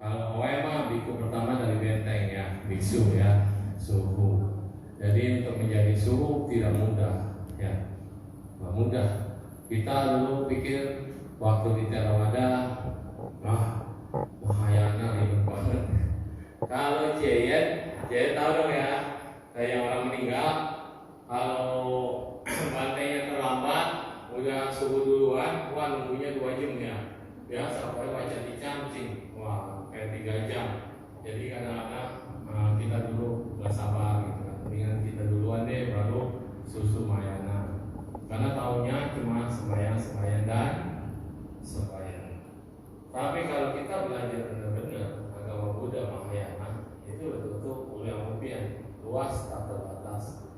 Kalau Oe mah biku pertama dari benteng ya, biksu ya, suhu. Jadi untuk menjadi suhu tidak mudah ya, nggak mudah. Kita dulu pikir waktu di Theravada, Mahayana ribet banget. Kalau Jayet tahu dong ya, kayak orang meninggal, kalau bantainya terlambat, udah subuh duluan, wah nunggunya 2 jam ya. Ya sampai baca di cancing, wah kayak 3 jam. Jadi kadang-kadang kita dulu nggak sabar gitu kan, mendingan kita duluan deh baru susu Mahayana. Karena taunya cuma sembahyang dan sembahyang. Tapi kalau kita belajar benar-benar agama Buddha Mahayana, itu betul-betul ulian luas tak terbatas.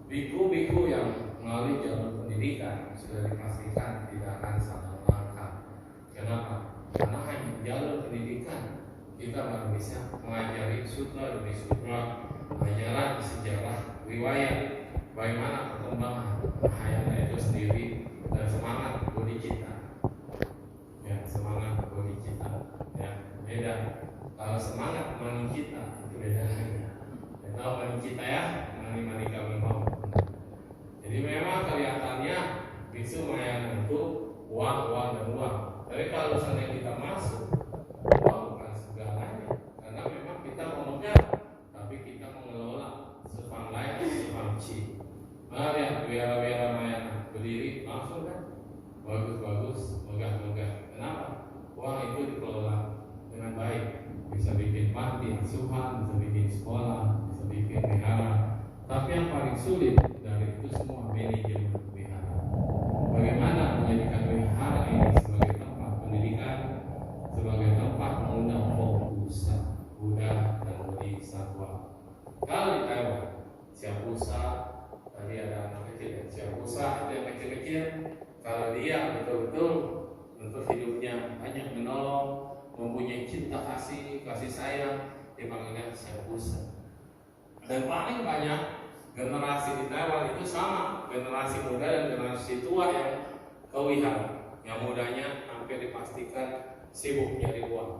Biku-biku yang melalui jalur pendidikan sudah dipastikan tidak akan salah langkah. Kenapa? Karena hanya jalur pendidikan kita baru bisa mengajari sutra demi sutra, ajaran sejarah, riwayat, bagaimana perkembangan Mahayana itu sendiri dan semangat bodhicitta. Ya, semangat bodhicitta. Ya, beda. Kalau semangat manicita itu beda lagi. Ya, tahu manicita ya? Mani kami mau. Jadi memang kelihatannya biksu Mahayana itu uang dan uang. Tapi kalau misalnya kita masuk, uang bukan segalanya. Karena memang kita memegang, tapi kita mengelola sepanglai, sepangci. Lihat biara-biara Mahayana berdiri langsung kan, bagus-bagus, megah-megah. Kenapa? Uang itu dikelola dengan baik. Bisa bikin panti asuhan, bisa bikin sekolah, bisa bikin wihara. Tapi yang paling sulit dari itu semua manajemen wihara. Bagaimana menjadikan wihara ini sebagai tempat pendidikan, sebagai tempat mengundang fokus Buddha dan Bodhisattva. Kalau di Taiwan, Siapusa, tadi ada anak kecil, Siapusa itu yang kecil-kecil. Kalau dia betul-betul untuk hidupnya banyak menolong, mempunyai cinta kasih sayang, dipanggilnya Siapusa. Dan paling banyak generasi di Taiwan itu sama, generasi muda dan generasi tua yang kewihara. Yang mudanya hampir dipastikan sibuk nyari uang,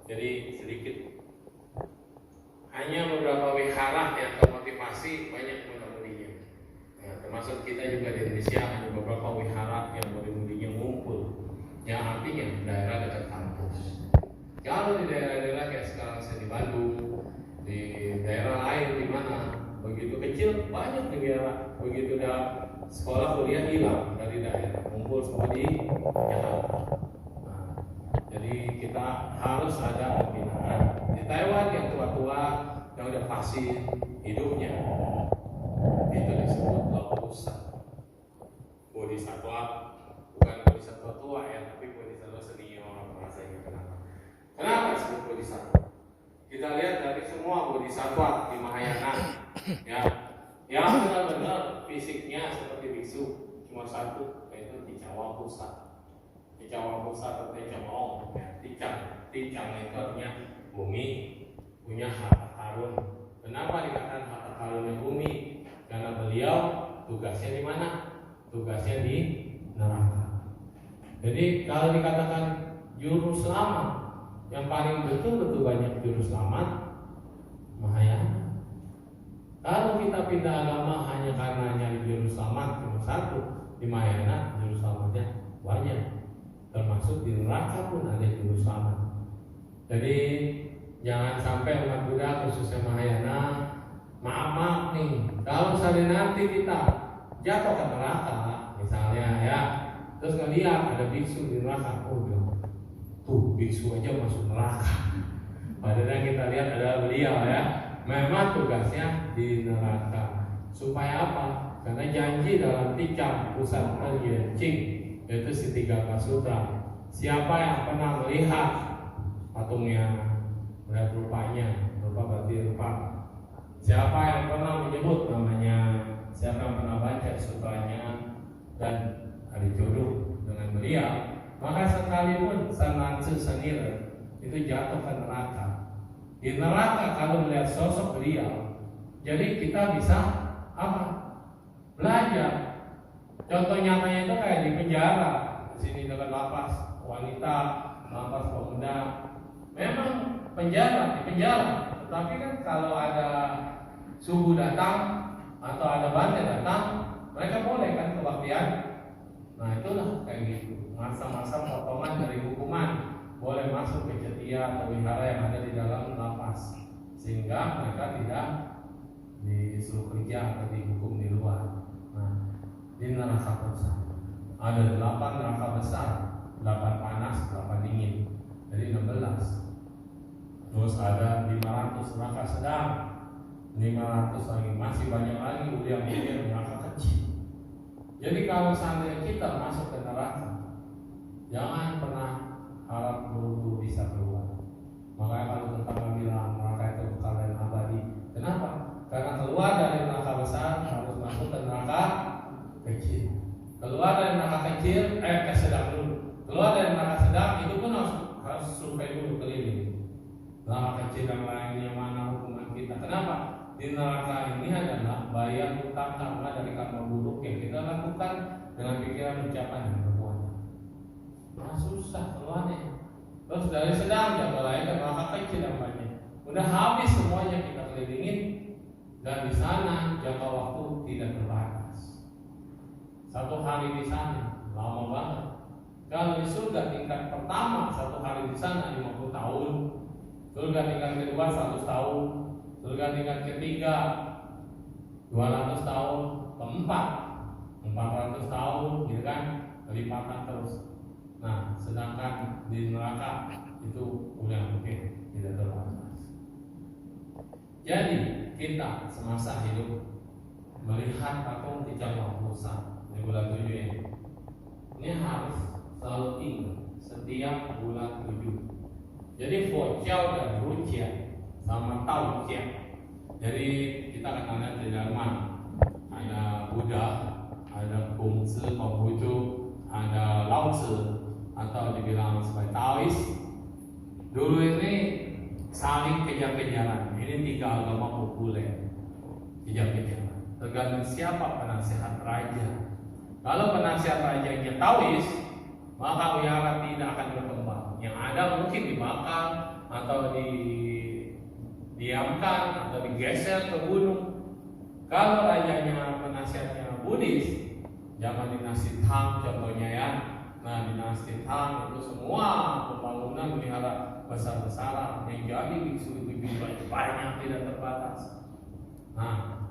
jadi sedikit. Hanya beberapa wihara yang termotivasi, banyak muda-mudinya. Nah, termasuk kita juga di Indonesia, hanya beberapa wihara yang muda-mudinya ngumpul, yang artinya daerah dekat kampus. Kalau di daerah-daerah kayak sekarang saya di Bandung, di daerah lain di mana begitu kecil banyak negara, begitu dah sekolah kuliah hilang dari daerah, kumpul semua di Jakarta. Nah, jadi kita harus ada pembinaan. Di Taiwan yang tua-tua yang udah pasti hidupnya itu disebut Laupusa. Bodhisattva bukan bodhisattva tua ya, tapi bodhisattva senior bahasanya. Kenapa disebut bodhisattva? Kita lihat dari semua bodhisattva di Mahayana, ya, yang benar-benar fisiknya seperti biksu cuma satu, yaitu Ticawapusa. Ticawapusa atau Ticamong, ya, Ticang itu artinya bumi, punya harta karun. Kenapa dikatakan harta karunnya bumi? Karena beliau tugasnya di mana? Tugasnya di neraka. Jadi kalau dikatakan juru selamat, yang paling betul-betul banyak juru selamat Mahayana. Kalau kita pindah agama hanya karena nyari juru selamat cuma satu, di Mahayana juru selamatnya banyak. Termasuk di neraka pun ada juru selamat. Jadi jangan sampai umat Buddha khususnya Mahayana, maaf nih, kalau misalnya nanti kita jatuh ke neraka misalnya ya, terus ngeliat ada biksu di neraka, tuh biksu aja masuk neraka. Padahal yang kita lihat adalah beliau ya, memang tugasnya di neraka. Supaya apa? Karena janji dalam Ticam Pusat Cing, yaitu Sitigata Sutra. Siapa yang pernah melihat patungnya, melihat rupanya, rupa berarti rupa. Siapa yang pernah menyebut namanya, siapa yang pernah baca sutranya dan hari jodoh dengan beliau, maka sekalipun Sanansu Sanira itu jatuh ke neraka. Di neraka kalau melihat sosok beliau, jadi kita bisa apa? Belajar. Contoh nyatanya itu kayak di penjara. Di sini dekat lapas wanita, lapas pemuda. Memang penjara, di penjara. Tetapi kan kalau ada suhu datang atau ada badai datang, mereka boleh kan kebaktian. Nah itulah kayak gitu, masa-masa potongan dari hukuman, boleh masuk ke cetia atau wihara yang ada di dalam lapas, sehingga mereka tidak disuruh kerja atau dihukum di luar. Nah, di neraka besar ada 8 neraka besar, 8 panas, 8 dingin, jadi 16. Terus ada 500 neraka sedang, 500 lagi, masih banyak lagi uliang-uliang neraka kecil. Jadi kalau seandainya kita masuk ke neraka, jangan pernah harap buru-buru bisa keluar. Makanya kalau tentang bilang neraka itu kekal dan abadi. Kenapa? Karena keluar dari neraka besar harus masuk ke neraka kecil. Keluar dari neraka kecil, sedang dulu. Keluar dari neraka sedang itu pun harus survei dulu keliling. Neraka kecil yang lainnya mana hukuman kita? Kenapa? Di neraka ini adalah bayar hutang karena dari karma buruk yang kita lakukan dengan pikiran, ucapan, dan perbuatan. Nah susah keluarnya. Terus dari sedang jangka lain ke neraka kecil yang banyak. Udah habis semuanya kita kelilingin, dan di sana jangka waktu tidak terbatas. 1 hari di sana lama banget. Kalau di surga tingkat pertama 1 hari di sana 50 tahun, surga tingkat kedua 100 tahun, surga tingkat ketiga 200 tahun, keempat 400 tahun, gitu kan, kelipatan terus. Nah, sedangkan di neraka itu udah oke, tidak terbatas. Jadi kita semasa hidup melihat patung Ticambang Pusat di bulan 7 ini harus selalu ingat setiap bulan 7. Jadi Fociao dan Rucia sama Taocia. Jadi kita akan lihat di Jerman ada Buddha, ada Kongzi, Konghucu, ada Lao Tzu atau dibilang sebagai Taois. Dulu ini saling kejar-kejaran. Ini 3 agama populer, kejar-kejaran. Tergantung siapa penasihat raja. Kalau penasihat rajanya Taois, maka wihara tidak akan berkembang. Yang ada mungkin dibakar atau didiamkan atau digeser ke gunung. Kalau rajanya penasihatnya Buddhis, zaman dinasti Tang contohnya ya. Nah dinasti Tang itu semua pembangunan wihara besar-besaran yang jadi biksu itu banyak tidak terbatas. Nah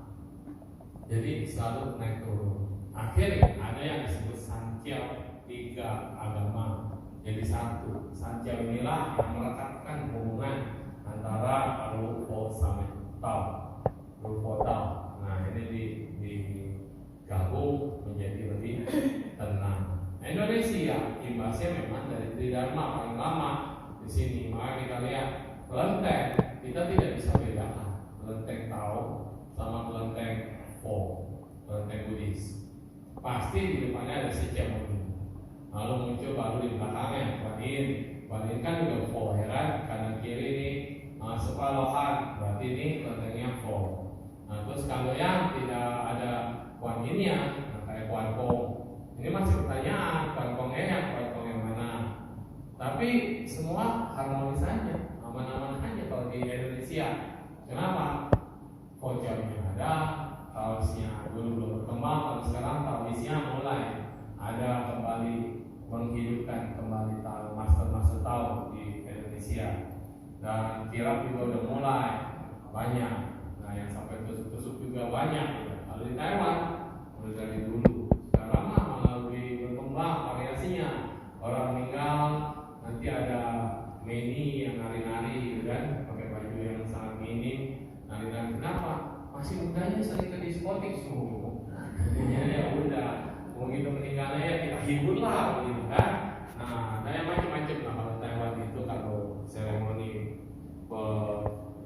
jadi selalu naik turun. Akhirnya ada yang disebut Sanjiao, 3 agama jadi satu. Sanjiao inilah yang melekatkan hubungan antara Rufo sama Tao. Rufo Tao. Nah ini digabung menjadi lebih tenang. Indonesia imbasnya memang dari Tridharma paling lama di sini. Maka kita lihat kelenteng kita tidak bisa bedakan kelenteng Tao sama kelenteng Fo, kelenteng Buddhis. Pasti di depannya ada Sikyamuni. Lalu muncul baru di belakangnya Kuan Yin kan juga Fo ya kan, kanan kiri ini Sepalohan, berarti ini kelentengnya Fo. Nah terus kalau yang tidak ada Kuan Yin-nya, kayak Kuan Kong, ini masih pertanyaan Kuan Kong yang mana. Tapi semua harmonis saja, aman-aman aja kalau di Indonesia. Kenapa? Fo-nya ada, Taoisnya dulu belum berkembang, kalau sekarang Taoisnya mulai ada kembali menghidupkan kembali master Tao di Indonesia, dan kirap juga udah mulai banyak. Nah yang sampai tusuk-tusuk juga banyak. Kalau di Taiwan mulai dari dulu, sekarang malah lebih berkembang variasinya. Orang meninggal nanti ada meni yang nari-nari, gitu kan, pakai baju yang sangat minim, nari-nari. Kenapa? Masih mudanya sering ke diskotik semua. Ya udah, begitu meninggalnya ya kita hibur lah, gitu kan. Nah, ada yang macam-macam lah kalau Taiwan itu kalau seremoni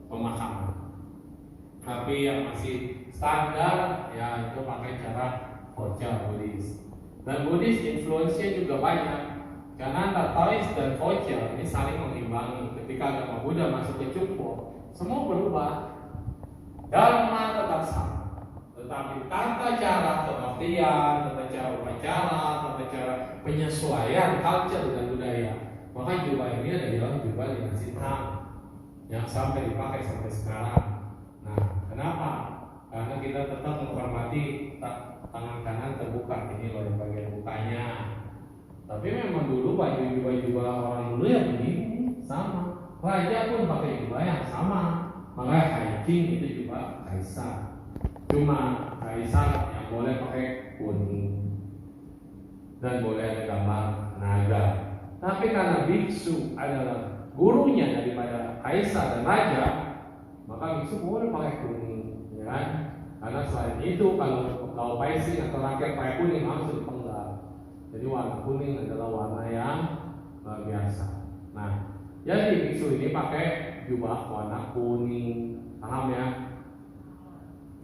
pemakaman. Tapi yang masih standar ya itu pakai cara Foccia Buddhis. Dan Buddhis influence-nya juga banyak. Karena antara Taois dan Foccia ini saling mengimbangi. Ketika agama Buddha masuk ke Chukpo, semua berubah. Dharma tetap sama, tetapi tata cara kebaktian, tata cara upacara, tata cara penyesuaian culture dan budaya. Maka jubah ini ada dalam jubah dinasti Tang. yang sampai dipakai sampai sekarang. Nah, kenapa? Karena kita tetap menghormati tangan kanan terbuka, ini loh yang bagian bukanya. Tapi memang dulu baju orang dulu ya begini sama. Raja pun pakai jubah yang sama. Makanya hiking itu juga kaisar. Cuma kaisar yang boleh pakai kuning dan boleh ada gambar naga. Tapi karena biksu adalah gurunya daripada kaisar dan raja, maka biksu boleh pakai kuning, ya kan? Karena selain itu kalau paising atau rakyat pakai kuning harus dipenggal. Jadi warna kuning adalah warna yang luar biasa. Nah, jadi biksu ini pakai jubah warna kuning, paham ya?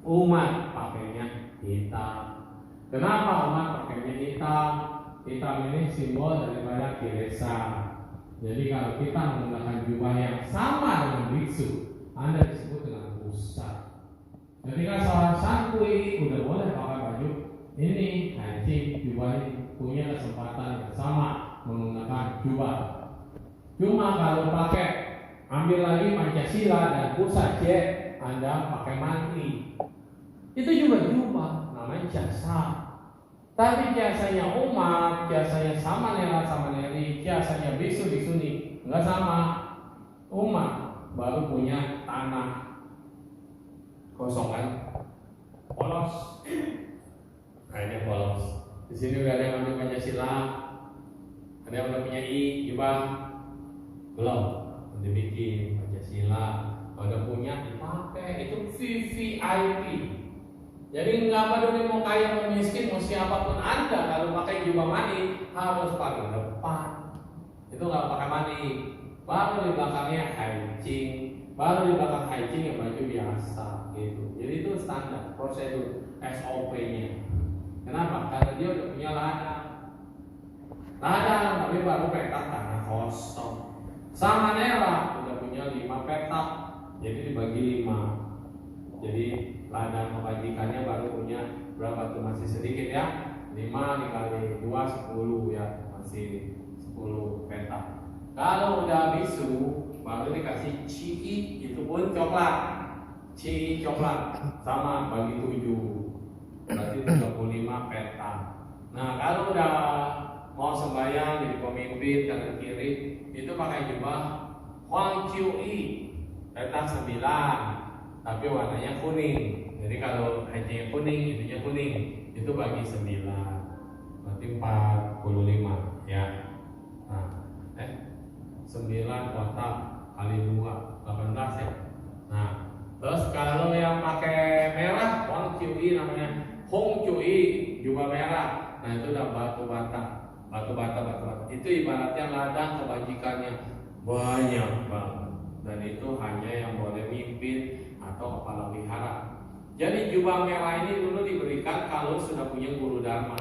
Umat pakainya hitam. Kenapa umat pakainya hitam? Hitam ini simbol daripada kilesa. Jadi kalau kita menggunakan jubah yang sama dengan biksu, Anda disebut dengan pusat. Ketika seorang santri udah boleh pakai baju ini, haji jubah ini punya kesempatan yang sama menggunakan jubah. Cuma kalau pakai ambil lagi Pancasila dan pusat Anda pakai mantri. Itu juga jubah, namanya jasa. Tapi jasanya umat, jasanya Samaneri, jasanya bisu-bisuni enggak sama. Umat baru punya tanah kosong kan, polos. Nah ini polos. Di sini udah ada yang ambil Pancasila, ada yang udah punya jubah, belum dibikin Pancasila. Kalau udah punya dipakai, itu VVIP. Jadi nggak peduli mau kaya mau miskin mau siapapun Anda, kalau pakai jubah mani harus paling depan. Itu nggak pakai mani. Baru di belakangnya hiking, baru di belakang hiking yang baju biasa gitu. Jadi itu standar prosedur SOP-nya. Kenapa? Karena dia udah punya ladang, tapi baru petak tanah kosong. Samanera udah punya 5 petak, jadi dibagi 5. Jadi ladang kebajikannya baru punya berapa tuh, masih sedikit ya, 5 dikali 2 10 ya, masih 10 petak. Kalau udah bisu baru dikasih cii, itu pun coklat, cii coklat sama bagi 7, berarti 35 petak. Nah kalau udah mau sembahyang jadi pemimpin kanan kiri itu pakai jubah Huang Chiu-i petak 9 tapi warnanya kuning. Jadi kalau hajinya kuning, itunya kuning, itu bagi 9, berarti 45 ya. Nah, 9 kotak kali 2, 18 ya. Nah, terus kalau yang pakai merah, Huang Chiu-i namanya Hong Chiu-i, jubah merah. Nah itu udah batu bata. Itu ibaratnya ladang kebajikannya banyak banget. Dan itu hanya yang boleh mimpin atau kepala wihara. Jadi jubah merah ini dulu diberikan kalau sudah punya guru dharma.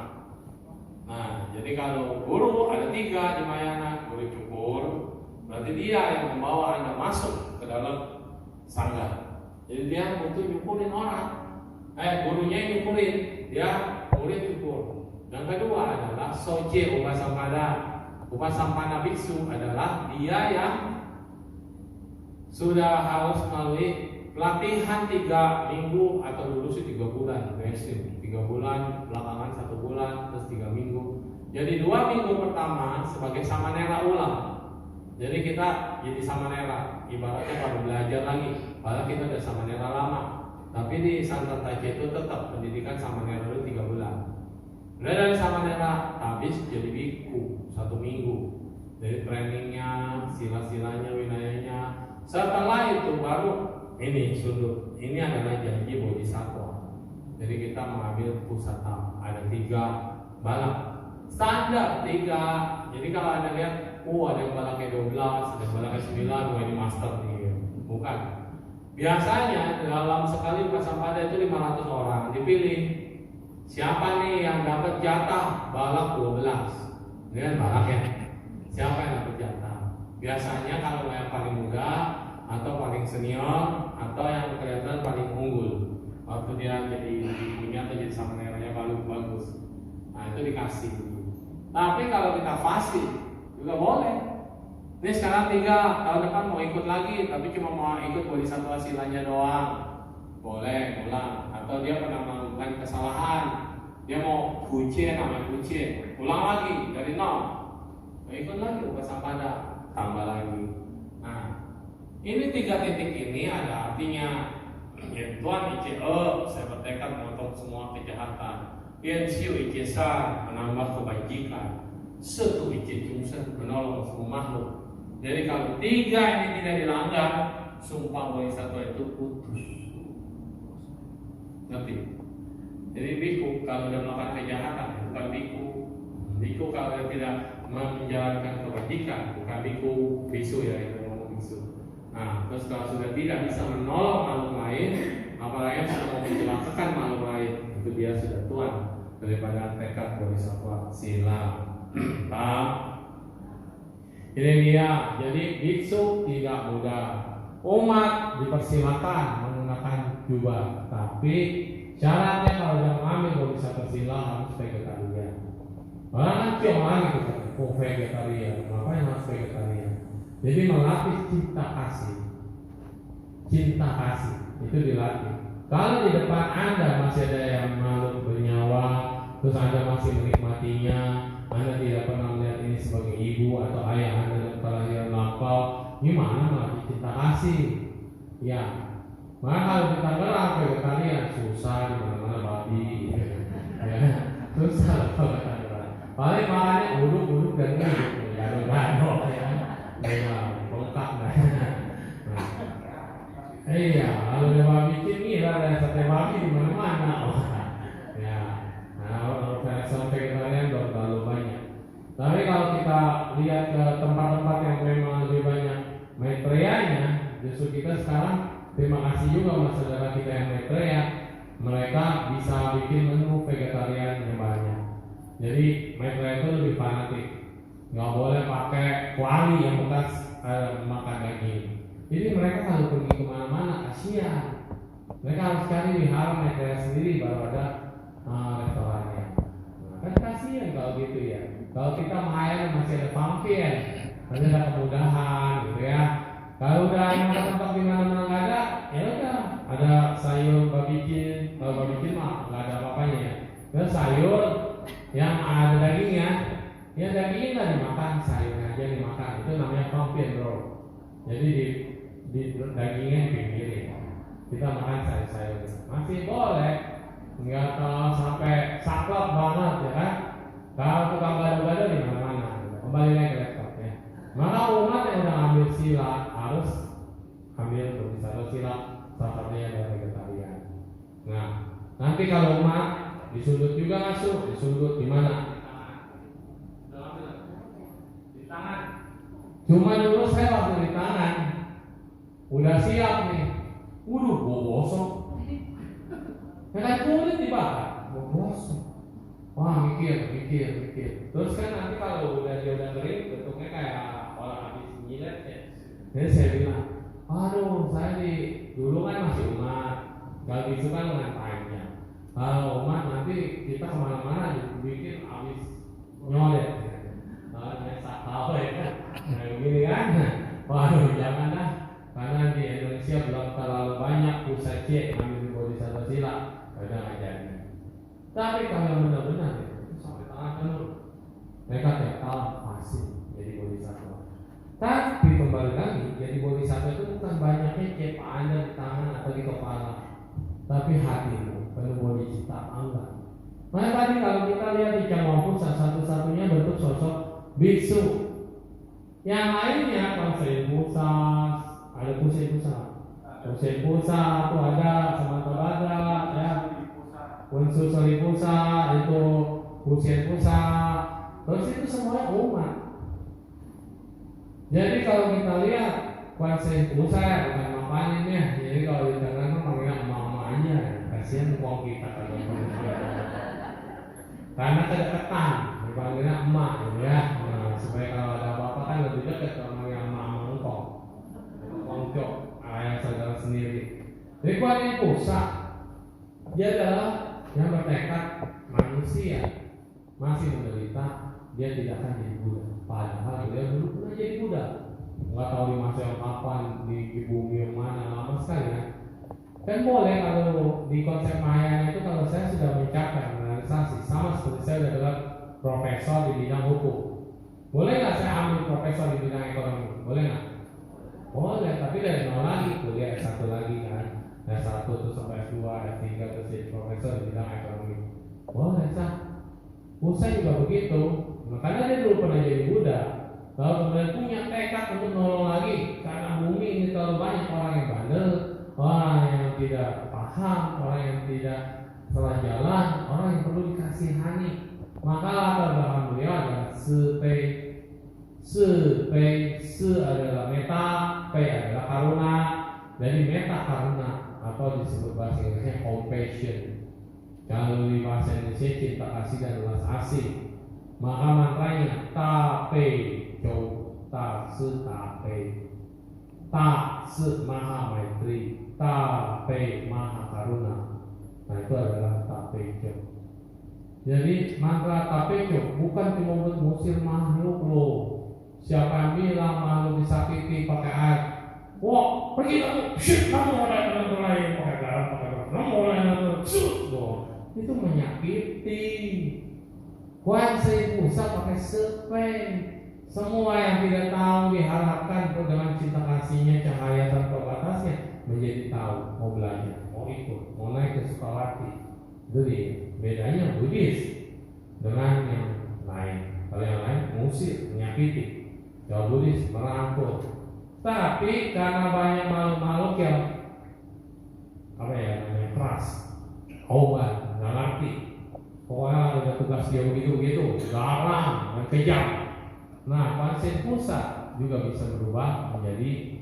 Nah, jadi kalau guru ada 3 di Mahayana, guru cukur, berarti dia yang membawa Anda masuk ke dalam sangga. Jadi dia butuh nyukurin orang. Gurunya yang nyukurin, dia murid cukur. Yang kedua adalah soje upasampada. Upasampada biksu adalah dia yang sudah harus melalui pelatihan 3 minggu atau lulus 3 bulan, 3 bulan, belakangan 1 bulan, terus 3 minggu. Jadi 2 minggu pertama sebagai samanera ulang. Jadi kita jadi samanera, ibaratnya baru belajar lagi. Padahal kita udah samanera lama. Tapi di Santan Taji itu tetap pendidikan samanera dulu 3 bulan. Udah dari samanera habis jadi biku 1 minggu. Jadi trainingnya, sila-silanya, winayanya. Setelah itu baru ini sudut. Ini adalah janji bodhisattva. Jadi kita mengambil pusata. Ada 3 balak. Standar 3. Jadi kalau Anda lihat, ada yang balaknya 12, ada yang balaknya 9, ini master nih. Bukan. Biasanya dalam sekali prasampada itu 500 orang dipilih. Siapa nih yang dapat jatah balak 12? Ini kan balak ya. Siapa yang dapat jatah? Biasanya kalau yang paling muda atau paling senior atau yang kelihatan paling unggul waktu dia jadi ini atau jadi samaneranya paling bagus, nah itu dikasih. Tapi kalau kita fasih juga boleh, Ini sekarang 3, tahun depan mau ikut lagi, tapi cuma mau ikut bodhisattva silanya doang. Boleh ulang. Atau dia pernah melakukan kesalahan, dia mau kucing, namanya kucing, ulang lagi dari nol. Mau ikut lagi upasampada, tambah lagi. Nah, ini 3 titik ini ada artinya. Yang Tuhan saya bertekad memotong semua kejahatan. Yang siu menambah kebajikan. Setu menolong semua makhluk. Jadi kalau 3 ini tidak dilanggar, sumpah bodhisattva itu putus. Ngerti? Jadi biku kalau sudah melakukan kejahatan bukan biku. Biku kalau dia tidak menjalankan kebajikan bukan biku, bisu ya, itu ngomong bisu. Nah, terus kalau sudah tidak bisa menolong makhluk lain, apalagi sudah mau mencelakakan makhluk lain, itu dia sudah tuan daripada tekad bodhisattva sila. Paham? Ini dia. Jadi biksu tidak mudah. Umat dipersilakan menggunakan jubah, tapi syaratnya kalau sudah mengambil bodhisattva sila harus vegetarian. Orang kan cium lagi kita, vegetarian. Ngapain harus vegetarian? Jadi melatih cinta kasih. Cinta kasih itu dilatih. Kalau di depan Anda masih ada yang makhluk bernyawa, terus Anda masih menikmatinya, Anda tidak pernah melihat ini sebagai ibu atau ayah Anda dalam kelahiran lampau, gimana melatih cinta kasih? Ya, maka kalau kita gerak vegetarian susah di mana-mana babi, ya, susah kalau kita gerak. Paling makannya uduk-uduk dan uduk, gado-gado, ya, bengkak, iya, kalau dia babi ini ada sate babi di mana-mana, ya. Nah, versi vegetarian belum terlalu banyak. Tapi kalau kita lihat ke tempat-tempat yang memang lebih banyak Maitreya-nya, justru kita sekarang terima kasih juga sama saudara kita yang Maitreya, mereka bisa bikin menu vegetarian yang banyak. Jadi Maitreya itu lebih fanatik, nggak boleh pakai kuali yang bekas makan daging. Jadi mereka kalau pergi kemana-mana kasihan, mereka harus cari wihara Maitreya sendiri baru ada restorannya. Nah, kan kasihan kalau gitu ya. Kalau kita mahal masih ada vampir, masih ada kemudahan gitu ya. Kalau udah tempat di mana-mana nggak ada, ya udah ada sayur babicin. Kalau babicin mah nggak ada apa-apanya ya. Terus sayur yang ada dagingnya, ya dagingnya nggak dimakan, sayurnya aja dimakan. Itu namanya vampir bro. Jadi di dagingnya dipinggirin. Kita makan sayur-sayur masih boleh, nggak kalau sampai saklek banget ya kan. Kalau tukang gado-gado di mana-mana, kembali lagi ke laptop ya. Maka umat yang udah ambil sila harus ambil bodhisattva sila, salah satunya adalah vegetarian. Nah, nanti kalau umat disudut juga ngasuh, disudut di mana? Di tangan. Cuma dulu saya waktu di tangan, udah siap nih. Waduh, gosong. Kayak kulit dibakar, gosong. Wah, mikir. Terus kan nanti kalau dia udah kering, bentuknya kayak orang habis nyilet ya. Jadi saya bilang, aduh, saya dulu kan masih umat, kalau gitu kan dengan panjang. Kalau umat nanti kita kemana-mana bikin habis nyolet. Nyesak tahu ya kan, begini kan. Waduh, jangan dah, karena di Indonesia belum terlalu banyak pusat C ambil bodhisattva sila, udah nggak jadi. Tapi kalau benar-benar itu sampai tangan penuh, mereka tiap tahun pasti jadi bodhisattva. Tapi kembali lagi, jadi bodhisattva itu bukan banyaknya cep Anda di tangan atau di kepala, tapi hatimu penuh bodhicitta Allah. Nah tadi kalau kita lihat di Cangwampung satu-satunya bentuk sosok biksu. Yang lainnya Konsen Pusat, ada Pusat itu ada Samantabhadra ya. Unsur Saripusa itu Pusat Pusat, terus itu semuanya umat. Jadi kalau kita lihat Konsen Pusat bukan makanannya, jadi kalau di tangan panggilnya emak-emaknya, kasihan uang kita kalau karena kedekatan dipanggilnya emak ya. Nah, supaya kalau ada apa-apa kan lebih dekat sama yang emak-emak engkau, ongkok ayah saudara sendiri. Jadi Konsen Pusat dia adalah yang bertekad manusia masih menderita, dia tidak akan jadi Buddha. Padahal dia dulu pernah jadi Buddha. nggak tahu di masa yang kapan, di bumi yang mana, lama sekali ya. Kan boleh kalau di konsep Mahayana itu kalau saya sudah mencapai analisasi, sama seperti saya adalah profesor di bidang hukum. Boleh nggak saya ambil profesor di bidang ekonomi? Boleh nggak? Boleh, tapi dari nol lagi, kuliah S1 lagi kan. S1 terus sampai S2, S3 terus jadi profesor di bidang ekonomi. Boleh sah. Musa juga begitu. Makanya dia dulu pernah jadi Buddha. Kalau kemudian punya tekad untuk nolong lagi, karena bumi ini terlalu banyak orang yang bandel, orang yang tidak paham, orang yang tidak salah jalan, orang yang perlu dikasihani. Maka latar belakang beliau adalah se adalah meta, P adalah karuna. Dari meta karuna atau disebut bahasa Inggrisnya compassion. Kalau di bahasa Indonesia cinta kasih dan belas asih. Maka mantranya tape cow ta se tape ta se maha maitri tape maha karuna. Nah itu adalah tape cow. Jadi mantra tape cow bukan cuma untuk mengusir makhluk loh. Siapa yang bilang makhluk disakiti pakai air? Wah, pergi kamu, kamu orang lain pakai garam, pakai garam, kamu orang itu menyakiti. Kuasa Musa pakai sepeng. Semua yang tidak tahu diharapkan dengan cinta kasihnya, cahaya tanpa batasnya menjadi tahu, mau belajar, mau ikut, mau naik ke Sukawati. Jadi bedanya Buddhis dengan yang lain. Kalau yang lain mengusir, menyakiti. Kalau Buddhis merangkul. Tapi karena banyak makhluk yang namanya keras, obat, nggak ngerti. Pokoknya ada tugas dia begitu, garang, dan kejam. Nah, konsep pusat juga bisa berubah menjadi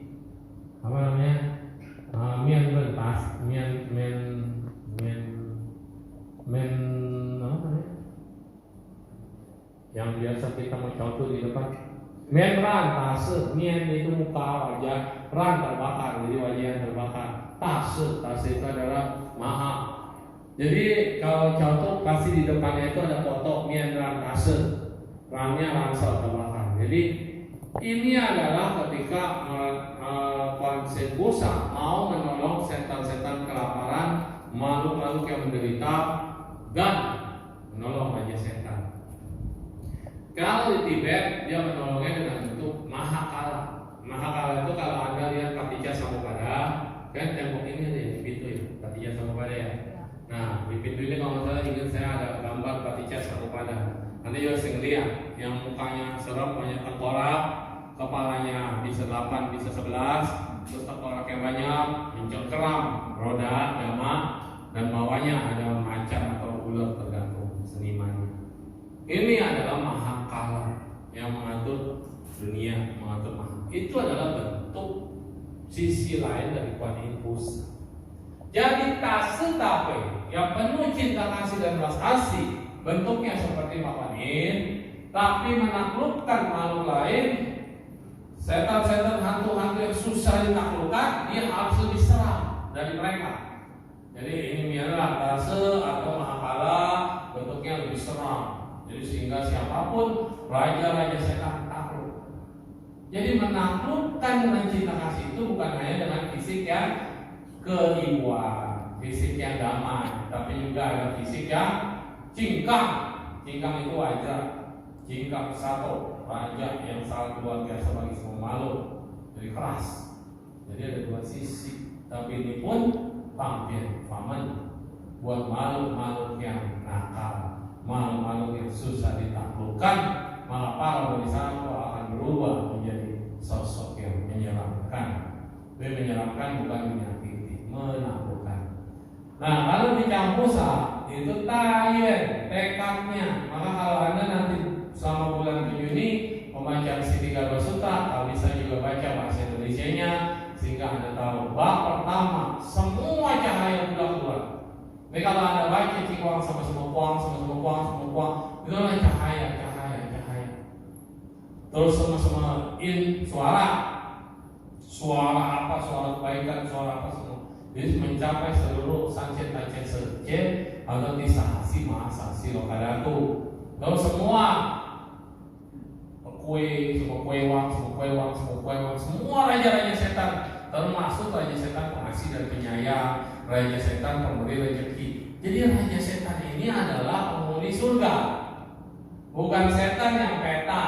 yang biasa kita mencontoh di depan. Ran tase, mien itu muka wajah, ran terbakar, jadi wajah yang terbakar. Tase itu adalah maha. Jadi kalau contoh kasih di depannya itu ada foto mien ran tase, rannya ransel terbakar. Jadi ini adalah ketika konsep Buddha mau menolong setan-setan kelaparan, makhluk-makhluk yang menderita dan menolong raja setan. Kalau di Tibet dia menolongnya dengan bentuk mahakala. Mahakala itu kalau Anda lihat Patija Samuppada, kan tembok ini ada di pintu ya, Patija Samuppada ya. Nah di pintu ini kalau salah ingat saya ada gambar Patija Samuppada. Anda juga sering lihat yang mukanya serem, banyak tengkorak, kepalanya bisa 8, bisa 11, terus tengkorak yang banyak, mencengkeram, roda, dama, dan bawahnya ada macan atau ular tergantung senimannya. Ini adalah mahakala yang mengatur dunia, mengatur makhluk. Itu adalah bentuk sisi lain dari Kuan Yin Pusat. Jadi tase tape yang penuh cinta kasih dan belas asih, bentuknya seperti Kuan Yin, tapi menaklukkan makhluk lain. Setan-setan, hantu-hantu yang susah ditaklukkan, dia harus diserang dari mereka. Jadi ini miara tase atau mahakala, bentuknya lebih seram. Jadi sehingga siapapun raja-raja setan takluk. Jadi menaklukkan dengan cinta kasih itu bukan hanya dengan fisik yang keibuan, fisik yang damai, tapi juga ada fisik yang cingkang. Cingkang itu wajar. Cingkang satu, raja yang sangat luar biasa bagi semua makhluk. Jadi keras. Jadi ada dua sisi. Tapi ini pun tampil paman buat makhluk-makhluk yang nakal, makhluk-makhluk yang susah ditaklukkan, maka para bodhisattva akan berubah menjadi sosok yang menyeramkan. Dia menyeramkan bukan menyakiti, menaklukkan. Nah, kalau di Campusa itu tayen tekadnya. Maka kalau Anda nanti selama bulan Juni membaca Siddhigarbha Sutta, kalau bisa juga baca bahasa Indonesianya sehingga Anda tahu bab pertama semua cahaya sudah keluar. Jadi kalau Anda baca Cikuang sama-sama kuang, itu adalah cahaya. Terus sama-sama in suara apa, suara kebaikan, suara apa semua. Jadi mencapai seluruh sancet atau tisahasi mahasasi lokadatu. Terus semua semua raja-raja setan, termasuk raja setan pengasih dan penyayang, raja setan pemberi rezeki. Jadi raja setan ini adalah penghuni surga, bukan setan yang peta.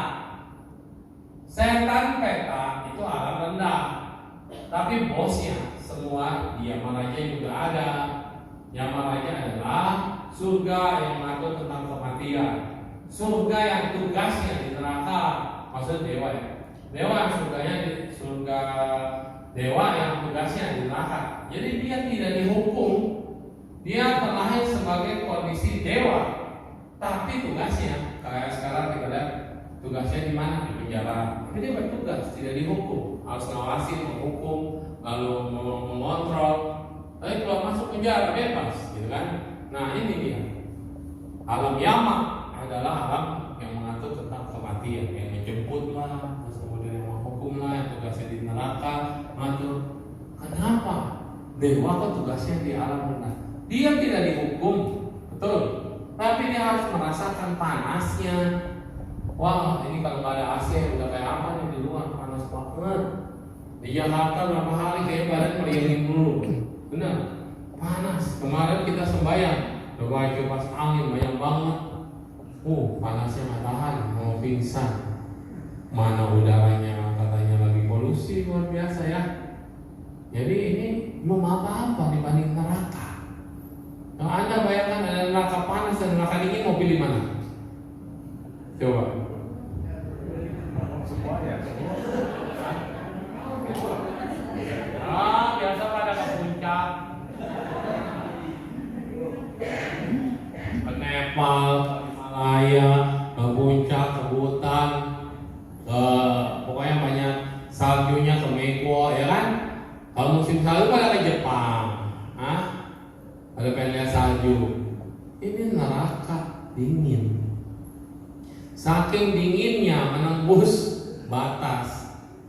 Setan peta itu alam rendah, tapi bosnya semua Yama Raja juga ada. Yama Raja adalah surga yang mengatur tentang kematian, surga yang tugasnya di neraka, maksud dewa ya. Dewa yang surganya di surga, dewa yang tugasnya di neraka. Jadi dia tidak dihukum, dia terlahir sebagai kondisi dewa, tapi tugasnya kayak sekarang kita lihat tugasnya di mana, di penjara. Tapi dia bertugas, tidak dihukum, harus ngawasi, menghukum, lalu mengontrol. Tapi kalau masuk penjara bebas, gitu kan? Nah ini dia. Alam Yama adalah alam yang mengatur tentang kematian, yang menjemput lah, terus kemudian yang menghukum lah, yang tugasnya di neraka, mengatur. Kenapa? Dewa kok tugasnya di alam rendah. Dia tidak dihukum, betul. Tapi dia harus merasakan panasnya. Wah, ini kalau nggak ada AC udah kayak apa nih di luar, panas banget. Di Jakarta berapa hari kayak badan merinding dulu. Benar, panas. Kemarin kita sembahyang, coba kipas angin banyak banget. Panasnya matahari, mau pingsan. Mana udaranya katanya lagi polusi luar biasa ya. Jadi ini belum apa-apa dibanding neraka. Kalau Anda bayangkan ada neraka panas dan neraka dingin, mau pilih mana? Coba. Biasa pada ke puncak, ke Nepal, ke Himalaya, ke puncak, ke hutan, pokoknya banyak saljunya, ke Meko, ya kan? Kalau musim salju pada ke Jepang, ada pengen lihat salju. Ini neraka dingin. Saking dinginnya menembus batas.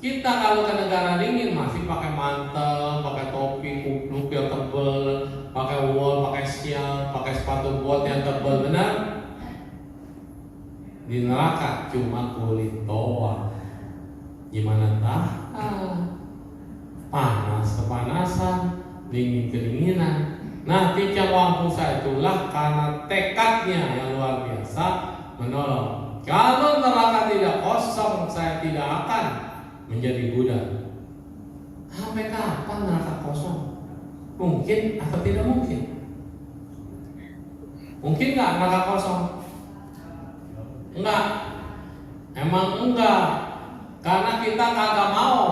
Kita kalau ke negara dingin masih pakai mantel, pakai topi kupluk yang tebel, pakai wol, pakai sial, pakai sepatu bot yang tebel, benar? Di neraka cuma kulit doang. Gimana tahan? Panas kepanasan, dingin kedinginan. Nah, Ticang Wangpusa itulah karena tekadnya yang luar biasa menolong. Kalau neraka tidak kosong, saya tidak akan menjadi Buddha. Sampai kapan neraka kosong? Mungkin atau tidak mungkin? Mungkin nggak neraka kosong? Enggak. Emang enggak. Karena kita kagak mau.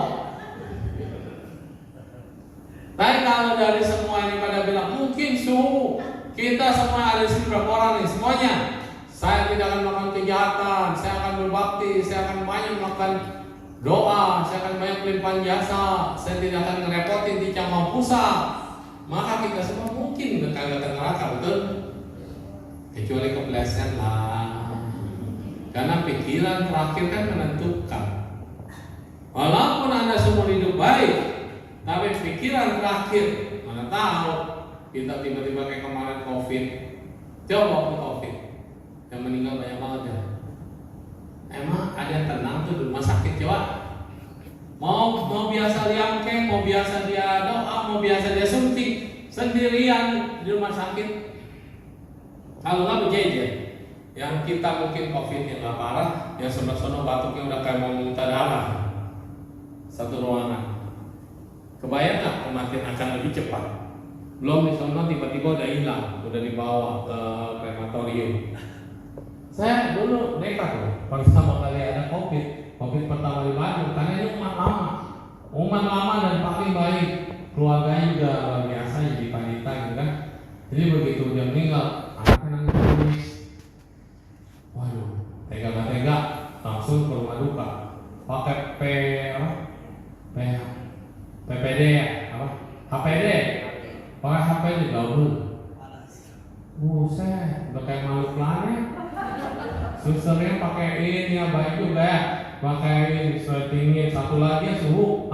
Tapi kalau dari semua ini pada bilang mungkin suhu, kita semua ada di sini berapa orang nih semuanya. Saya tidak akan melakukan kejahatan, saya akan berbakti, saya akan banyak melakukan doa, saya akan banyak melimpahkan jasa, saya tidak akan ngerepotin Ticang Wangpusa. Maka kita semua mungkin kagak ke neraka, betul? Kecuali kepleset lah. Karena pikiran terakhir kan menentukan. Walaupun Anda seumur hidup baik, tapi pikiran terakhir, mana tahu kita tiba-tiba kayak kemarin COVID. Coba waktu COVID, yang meninggal banyak banget ya. Emang ada yang tenang tuh di rumah sakit, coba. Mau biasa liangkeng, mau biasa dia doa, mau biasa dia suntik, sendirian di rumah sakit. Kalau nggak berjejer, yang kita mungkin COVID yang nggak parah, yang sono batuknya udah kayak mau muntah darah, satu ruangan. Kebayang nggak kematian akan lebih cepat? Belum di sono tiba-tiba udah hilang, udah dibawa ke krematorium. Saya dulu nekat loh, pertama kali ada COVID pertama di Bandung, karena ini umat lama dan paling baik, keluarganya juga luar biasa, jadi panita gitu kan. Jadi begitu dia meninggal, anaknya nangis, waduh, tega, langsung ke rumah duka, pakai PPD ya, HPD, pakai HPD double. Buset, udah kayak makhluk planet. Susternya pakai ini ya, baik juga ya, pakai sweatingnya, satu lagi suhu,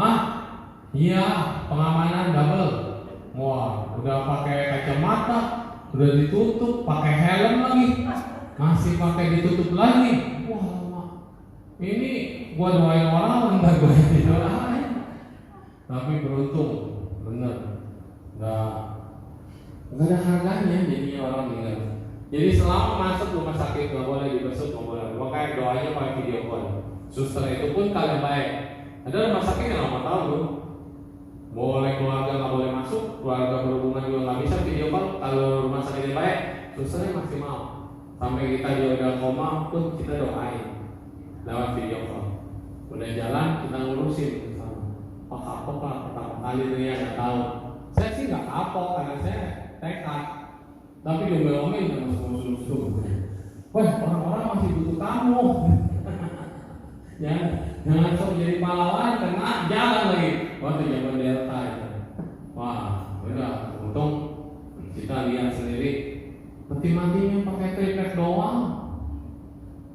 iya, pengamanan double. Wah, udah pakai kacamata, udah ditutup, pakai helm lagi, masih pakai ditutup lagi. Wah, Ini gua doain orang, entar gua didoain. Tapi beruntung, bener, nggak ada harganya jadinya orang meninggal. Jadi selama masuk rumah sakit nggak boleh dibesuk, nggak boleh. Makanya doanya pakai video call. Suster itu pun kalian baik. Ada rumah sakit yang nggak tahu loh. Boleh keluarga nggak boleh masuk, keluarga berhubungan juga nggak bisa video call. Kalau rumah sakitnya baik, susternya masih mau. Sampai kita dia udah koma pun kita doain lewat video call. Udah jalan kita ngurusin bersama. Pak kapok lah pertama kali dia nggak tahu. Saya sih nggak kapok karena saya tekad. Tapi diomel-omelin sama musuh-musuh. Wah, orang-orang masih butuh kamu. Ya, jangan sok jadi pahlawan kena jalan lagi. Waktu zaman Delta itu. Wah, udah untung kita lihat sendiri. Peti matinya pakai triplek doang.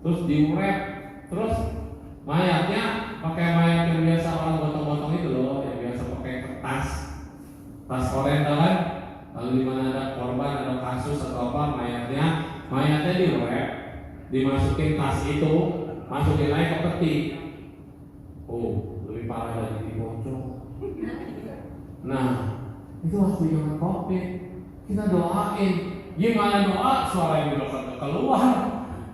Terus diurep, terus mayatnya pakai mayat yang biasa orang gotong-gotong itu loh, yang biasa pakai kertas, tas koren kan. Lalu di mana ada korban, ada kasus atau apa, mayatnya diurep, dimasukin tas itu, masukin lagi ke peti. Oh, lebih parah dari dibocor. Nah, itu waktu zaman COVID, kita doain. Gimana doa? Suara yang udah keluar,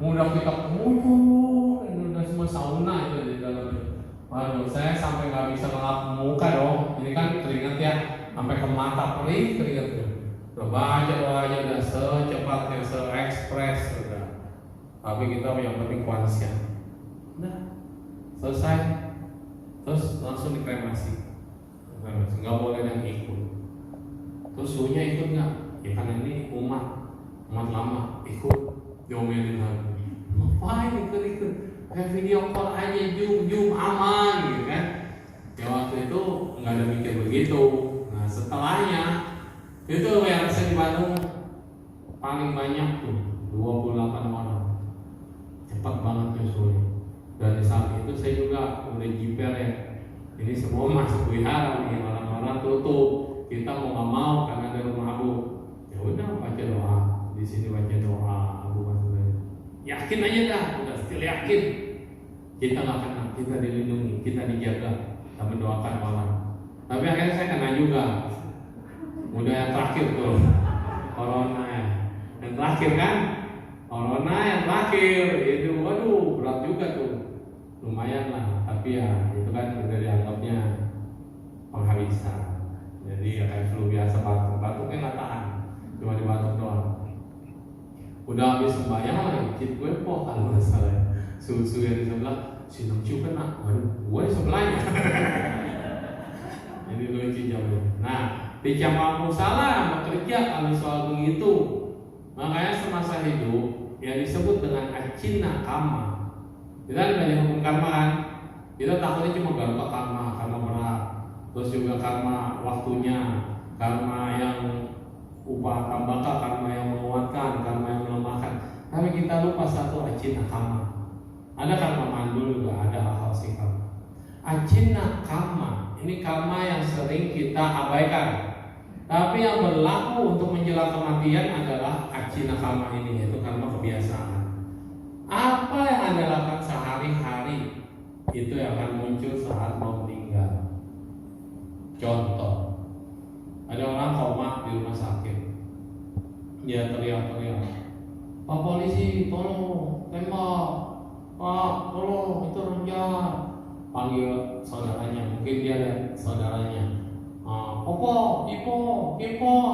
mudah kita kemudian, udah semua sauna itu di dalamnya. Waduh, saya sampai nggak bisa ngelap muka dong. Ini kan keringat ya, sampai ke mata perih keringat tuh. Coba aja doanya udah secepatnya, se-ekspres udah. Tapi kita yang penting kuansia. Nah, selesai. Terus langsung dikremasi. Nggak boleh yang ikut. Terus suhunya ikut nggak? Ya karena ini umat lama ikut diomelin lagi. Ngapain ikut? Kayak video call aja, zoom aman gitu kan. Ya waktu itu nggak ada mikir begitu. Nah setelahnya itu yang saya di Bandung paling banyak tuh 28 orang. Cepat banget nyusulnya. Dan di saat itu saya juga udah jiper ya. Ini semua masuk wihara nih, orang-orang tutup. Kita mau nggak mau karena ada rumah abu. Ya udah baca doa. Di sini baca doa abu masuk aja. Yakin aja dah, udah still yakin. Kita nggak kena, kita dilindungi, kita dijaga. Kita mendoakan orang. Tapi akhirnya saya kena juga. Udah yang terakhir tuh, corona ya. Yang terakhir kan, corona yang terakhir. Itu waduh berat juga tuh. Lumayan lah, tapi ya itu kan udah dianggapnya penghabisan. Jadi ya kayak flu biasa, batuknya nggak tahan, cuma dibatuk doang. Udah habis sembahyang lagi, cip gue poh kalau nggak salah. Susu yang di sebelah, si Nongciu kena, waduh, gue di sebelahnya. Jadi lucu jamnya. Nah, di Jamaah salah bekerja kalau soal begitu. Makanya semasa hidup yang disebut dengan acina kama. Kita belajar hukum karma kan. Kita takutnya cuma gampang karma berat. Terus juga karma waktunya, karma yang upah tambaka, karma yang menguatkan, karma yang melemahkan. Tapi kita lupa satu acina kama. Ada karma mandul juga, ada hal-hal sikap. Acina kama, ini karma yang sering kita abaikan. Tapi yang berlaku untuk menjelang kematian adalah acina kama ini, yaitu karma kebiasaan. Apa yang Anda lakukan sehari-hari itu yang akan muncul saat mau meninggal. Contoh, ada orang koma di rumah sakit, dia teriak-teriak, Pak polisi, tolong, tembak, Pak, tolong, itu orang jahat. Panggil saudaranya, mungkin dia lihat saudaranya, Opo, Ipo,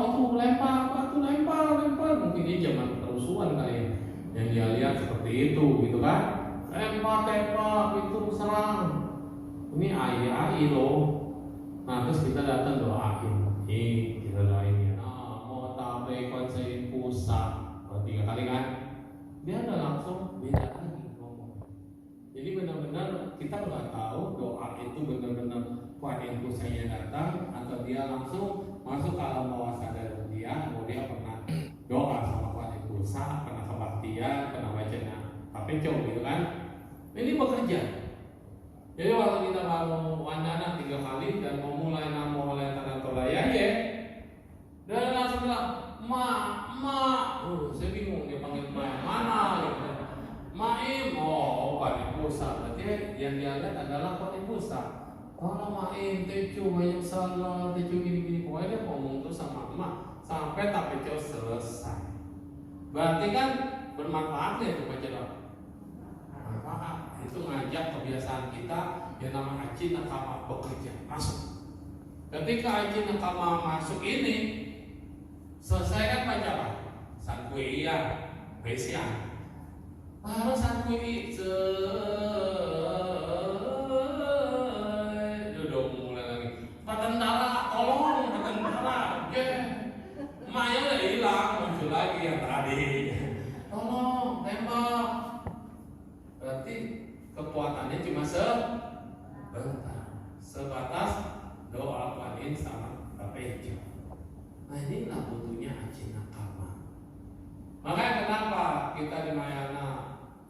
itu lempar, batu lempar, mungkin dia zaman kerusuhan kali ya. Yang dia lihat seperti itu, gitu kan? Tembak, itu serang. Ini ai loh. Nah terus kita datang doain, kita doain ya. Mau tabe konsein pusat, 3 kali kan? Dia udah langsung beda lagi ngomong. Jadi benar-benar kita nggak tahu doa itu benar-benar kuatin pusatnya datang atau dia langsung masuk ke alam bawah sadar dia, bahwa dia pernah doa sama kuatin pusat, pernah kebaktian, pernah bacanya KPCO gitu kan? Ini bekerja. Jadi waktu kita baru wandana 3 kali dan mau mulai namo oleh tanah tolaya ya, dan langsung bilang ma, saya bingung dia panggil ma mana gitu. Maim, oh Pak di pusat, berarti adalah Paling Busa. Kalau main tecu banyak salah, tecu gini-gini, pokoknya dia ngomong tuh sama emak sampai tak tecu selesai. Berarti kan bermanfaat ya itu baca doa. Manfaat. Itu ngajak kebiasaan kita yang nama aji nakama bekerja masuk. Ketika aji nakama masuk ini, selesai kan baca apa? Sankui iya, besian. Harus sankui Patentara, tolong Patentara, emaknya udah hilang, muncul lagi yang tadi. Tolong tembak. Berarti kekuatannya cuma sebatas doa paling sama kepeja. Nah inilah butuhnya aji nakama. Makanya kenapa kita di Mayana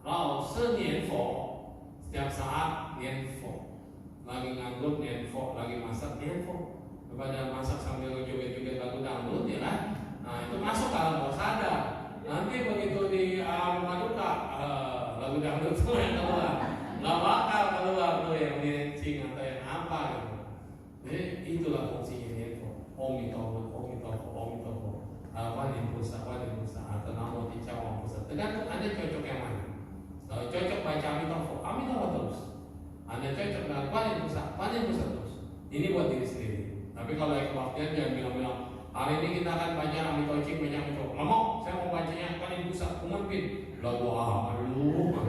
Rao Senienfo setiap saat nienfo. Lagi nganggur nienfo, lagi masak nienfo. Kepada masak sambil joget-joget lagu dangdut ya kan. Nah itu masuk kalau nggak sadar. Nanti begitu di rumah duka lagu dangdut itu yang keluar. Nggak bakal keluar tuh yang niencing atau yang apa gitu. Jadi itulah fungsinya nienfo. Om Itoho. Wanin Pusa atau namo Ticawang Pusa. Tergantung Anda cocok yang mana. Kalau cocok baca Amitabha terus. Anda cocok dengan Wanin Pusa terus. Ini buat diri sendiri. Tapi kalau yang kebaktian jangan bilang-bilang hari ini kita akan baca Amitocing banyak itu. Ngomong, saya mau bacanya Wanin Pusa Umpin. Lagu aduh.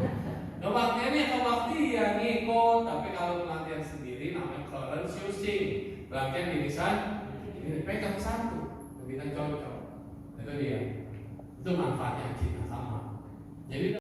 Kebaktian ya kebaktian ngikut. Tapi kalau latihan sendiri namanya current using. Latihan dirisan, ini pegang satu. Lebih cocok. Itu dia. Itu manfaatnya kita sama. Jadi